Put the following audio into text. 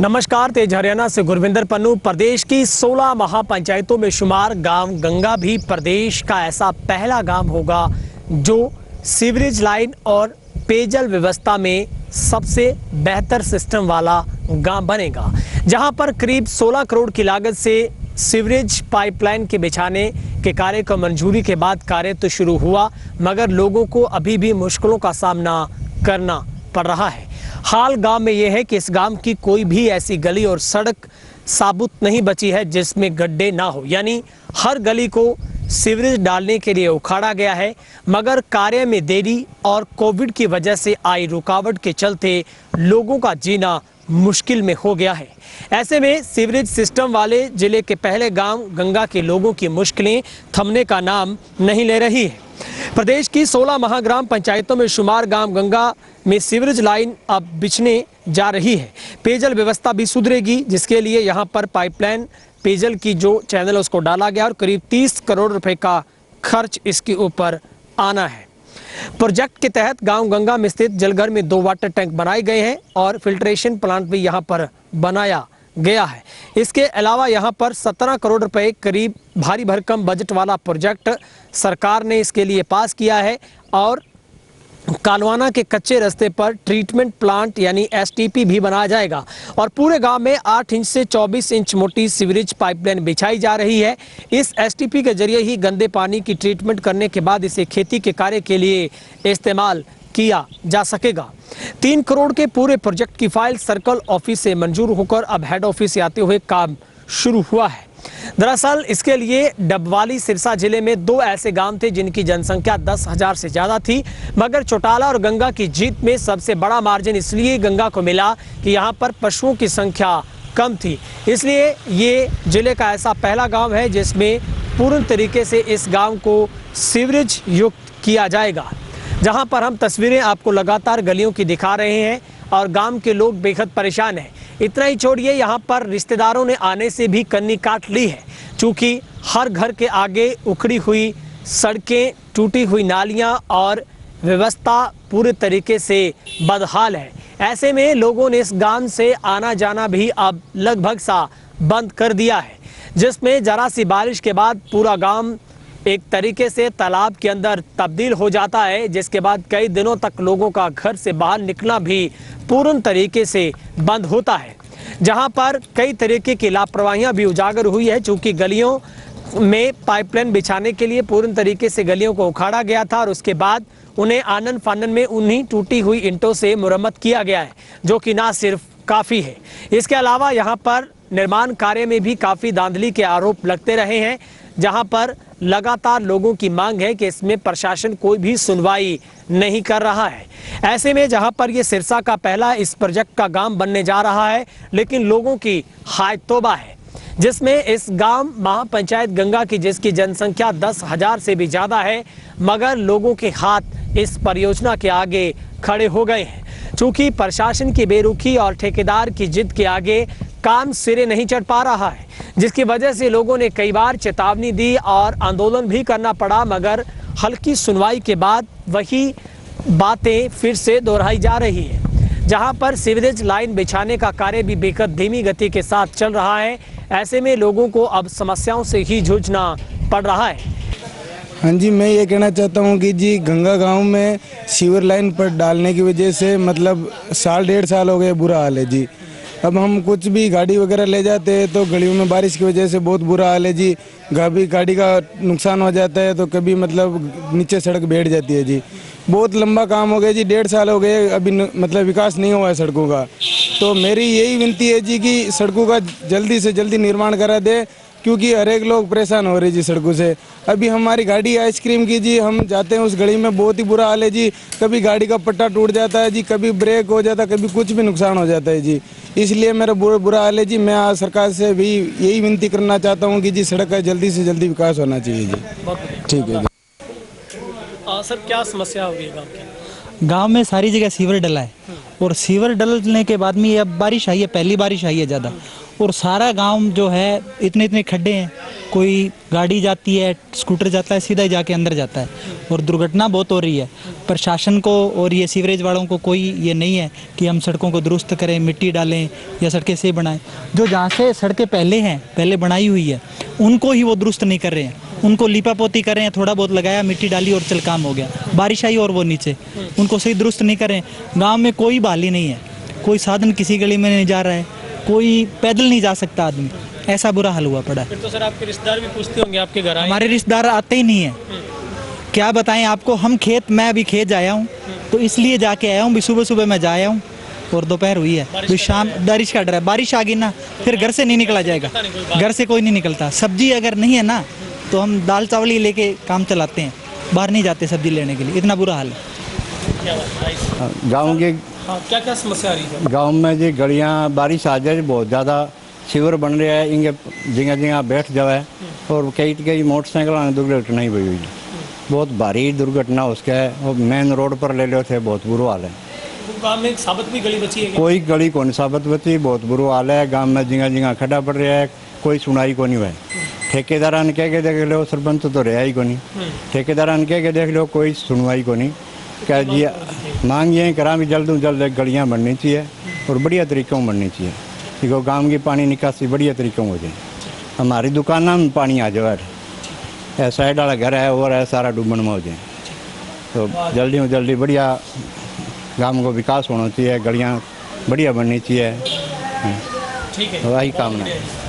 नमस्कार, तेज हरियाणा से गुरविंदर पन्नू। प्रदेश की 16 महापंचायतों में शुमार गांव गंगा भी प्रदेश का ऐसा पहला गांव होगा जो सीवरेज लाइन और पेयजल व्यवस्था में सबसे बेहतर सिस्टम वाला गांव बनेगा, जहां पर करीब 16 करोड़ की लागत से सीवरेज पाइपलाइन के बिछाने के कार्य को मंजूरी के बाद कार्य तो शुरू हुआ, मगर लोगों को अभी भी मुश्किलों का सामना करना पड़ रहा है। हाल गांव में यह है कि इस गांव की कोई भी ऐसी गली और सड़क साबुत नहीं बची है जिसमें गड्ढे ना हो, यानी हर गली को सीवरेज डालने के लिए उखाड़ा गया है, मगर कार्य में देरी और कोविड की वजह से आई रुकावट के चलते लोगों का जीना मुश्किल में हो गया है। ऐसे में सीवरेज सिस्टम वाले जिले के पहले गांव गंगा के लोगों की मुश्किलें थमने का नाम नहीं ले रही है। प्रदेश की 16 महाग्राम पंचायतों में शुमार गांव गंगा में सीवरेज लाइन अब बिछने जा रही है। पेयजल व्यवस्था भी सुधरेगी, जिसके लिए यहां पर पाइपलाइन पेयजल की जो चैनल है उसको डाला गया और करीब 30 करोड़ रुपए का खर्च इसके ऊपर आना है। प्रोजेक्ट के तहत गांव गंगा में स्थित जलघर में 2 वाटर टैंक बनाए गए हैं और फिल्ट्रेशन प्लांट भी यहां पर बनाया गया है। इसके अलावा यहां पर 17 करोड़ रुपए करीब भारी भरकम बजट वाला प्रोजेक्ट सरकार ने इसके लिए पास किया है और कालवाना के कच्चे रास्ते पर ट्रीटमेंट प्लांट यानी एसटीपी भी बनाया जाएगा और पूरे गांव में 8 इंच से 24 इंच मोटी सीवरेज पाइपलाइन बिछाई जा रही है। इस एसटीपी के जरिए ही गंदे पानी की ट्रीटमेंट करने के बाद इसे खेती के कार्य के लिए इस्तेमाल किया जा सकेगा। 3 करोड़ के पूरे प्रोजेक्ट की फाइल सर्कल ऑफिस से मंजूर होकर अब हेड ऑफिस से आते हुए काम शुरू हुआ है। दरअसल इसके लिए डबवाली सिरसा जिले में 2 ऐसे गांव थे जिनकी जनसंख्या 10,000 से ज्यादा थी, मगर चौटाला और गंगा की जीत में सबसे बड़ा मार्जिन इसलिए गंगा को मिला कि यहां पर पशुओं की संख्या कम थी। इसलिए ये जिले का ऐसा पहला गांव है जिसमें पूर्ण तरीके से इस गांव को सीवरेज युक्त किया जाएगा। जहां पर हम तस्वीरें आपको लगातार गलियों की दिखा रहे हैं और गांव के लोग बेहद परेशान हैं। इतना ही छोड़िए, यहाँ पर रिश्तेदारों ने आने से भी कन्नी काट ली है, क्योंकि हर घर के आगे उखड़ी हुई सड़कें, टूटी हुई नालियाँ और व्यवस्था पूरे तरीके से बदहाल है। ऐसे में लोगों ने इस गांव से आना जाना भी अब लगभग सा बंद कर दिया है, जिसमें जरा सी बारिश के बाद पूरा गांव एक तरीके से तालाब के अंदर तब्दील हो जाता है, जिसके बाद कई दिनों तक लोगों का घर से बाहर निकलना भी पूर्ण तरीके से बंद होता है। जहां पर कई तरीके की लापरवाहियां भी उजागर हुई है, चूंकि गलियों में पाइपलाइन बिछाने के लिए पूर्ण तरीके से गलियों को उखाड़ा गया था और उसके बाद उन्हें आनन फानन में उन्हीं टूटी हुई ईंटों से मुरम्मत किया गया है, जो कि ना सिर्फ काफ़ी है, इसके अलावा यहाँ पर निर्माण कार्य में भी काफ़ी धांधली के आरोप लगते रहे हैं, जहां पर लगातार लोगों की मांग है कि इसमें प्रशासन कोई भी सुनवाई नहीं कर रहा है। ऐसे में जहां पर ये सिरसा का पहला इस प्रोजेक्ट का गांव बनने जा रहा है, लेकिन लोगों की हाय तौबा है, जिसमें इस गांव महापंचायत गंगा की जिसकी जनसंख्या 10,000 से भी ज़्यादा है, मगर लोगों के हाथ इस परियोजना के आगे खड़े हो गए हैं, चूँकि प्रशासन की बेरुखी और ठेकेदार की जिद के आगे काम सिरे नहीं चढ़ पा रहा है, जिसकी वजह से लोगों ने कई बार चेतावनी दी और आंदोलन भी करना पड़ा, मगर हल्की सुनवाई के बाद वही बातें फिर से दोहराई जा रही है। जहां पर सीवरेज लाइन बिछाने का कार्य भी बेहद धीमी गति के साथ चल रहा है। ऐसे में लोगों को अब समस्याओं से ही जूझना पड़ रहा है। हाँ जी, मैं ये कहना चाहता हूँ कि जी गंगा गांव में सीवर लाइन पर डालने की वजह से मतलब 1.5 साल हो गए, बुरा हाल है जी। अब हम कुछ भी गाड़ी वगैरह ले जाते हैं तो गलियों में बारिश की वजह से बहुत बुरा हाल है जी। गाड़ी का नुकसान हो जाता है तो कभी मतलब नीचे सड़क बैठ जाती है जी। बहुत लंबा काम हो गया जी, 1.5 साल हो गए, अभी मतलब विकास नहीं हुआ है सड़कों का। तो मेरी यही विनती है जी कि सड़कों का जल्दी से जल्दी निर्माण करा दे, क्योंकि हर एक लोग परेशान हो रहे जी सड़कों से। अभी हमारी गाड़ी आइसक्रीम की जी, हम जाते हैं उस गली में, बहुत ही बुरा हाल है जी। कभी गाड़ी का पट्टा टूट जाता है जी, कभी ब्रेक हो जाता है, कभी कुछ भी नुकसान हो जाता है जी। इसलिए मेरा बुरा हाल है जी। मैं आज सरकार से भी यही विनती करना चाहता हूँ कि जी सड़क का जल्दी से जल्दी विकास होना चाहिए जी। ठीक है जी। सर, क्या समस्या हो गई गाँव की? गांव में सारी जगह सीवर डला है और सीवर डलने के बाद में अब बारिश आई है, पहली बारिश आई है ज़्यादा, और सारा गांव जो है इतने इतने खड्डे हैं, कोई गाड़ी जाती है, स्कूटर जाता है, सीधा ही जाके अंदर जाता है और दुर्घटना बहुत हो रही है। प्रशासन को और ये सीवरेज वालों को कोई ये नहीं है कि हम सड़कों को दुरुस्त करें, मिट्टी डालें या सड़कें से बनाएं। जो जहाँ से सड़कें पहले हैं, पहले बनाई हुई है, उनको ही वो दुरुस्त नहीं कर रहे हैं, उनको लिपापोती कर रहे हैं, थोड़ा बहुत लगाया, मिट्टी डाली और चल काम हो गया। बारिश आई और वो नीचे, उनको सही दुरुस्त नहीं कर रहे हैं। गाँव में कोई बहाली नहीं है, कोई साधन किसी गली में नहीं जा रहा है, कोई पैदल नहीं जा सकता आदमी, ऐसा बुरा हाल हुआ पड़ा है। फिर तो सर आपके रिश्तेदार भी पूछते होंगे आपके घर आए? हमारे रिश्तेदार आते ही नहीं है, क्या बताएं आपको। हम खेत, मैं अभी खेत जाया हूँ तो इसलिए जाके आया हूँ, भी सुबह सुबह मैं जाया हूँ और दोपहर हुई है, भी शाम बारिश का डर है, बारिश आ गई ना फिर घर से नहीं निकला जाएगा, घर से कोई नहीं निकलता। सब्जी अगर नहीं है ना तो हम दाल चावल ही लेके काम चलाते हैं, बाहर नहीं जाते सब्जी लेने के लिए, इतना बुरा हाल है। गाँव के क्या क्या समस्या आ रही है? गांव में जी गलियां बारिश आ जाए बहुत ज़्यादा, सीवर बन रहा है, इनके जगह जगह बैठ जाए और कई मोटरसाइकिल दुर्घटना ही हुई हुई, बहुत भारी दुर्घटना उसका है। और मेन रोड पर ले लो थे, बहुत बुरा हाल है। गाँव में साबित भी गली बची है क्या? कोई गली को नहीं साबित बची, बहुत बुरा हाल है। गाँव में जगह जगह खड्डा पड़ रहा है, कोई सुनाई को नहीं हुआ। ठेकेदार ने कह के देख लो, सरपंच तो रहा ही को नहीं, ठेकेदार ने कह के देख लो, कोई सुनवाई को नहीं। क्या जी मांग ये करा भी जल्द से जल्द गलियाँ बननी चाहिए और बढ़िया तरीक़ों में बननी चाहिए, क्योंकि गाँव की पानी निकासी बढ़िया तरीक़ों हो जाए। हमारी दुकानों में पानी आ जाए, ऐसा साइड वाला घर है और है सारा डूबन में हो जाए, तो जल्दी से जल्दी बढ़िया गाँव को विकास होना चाहिए, गलियाँ बढ़िया बननी चाहिए। ठीक है, वही कामना है।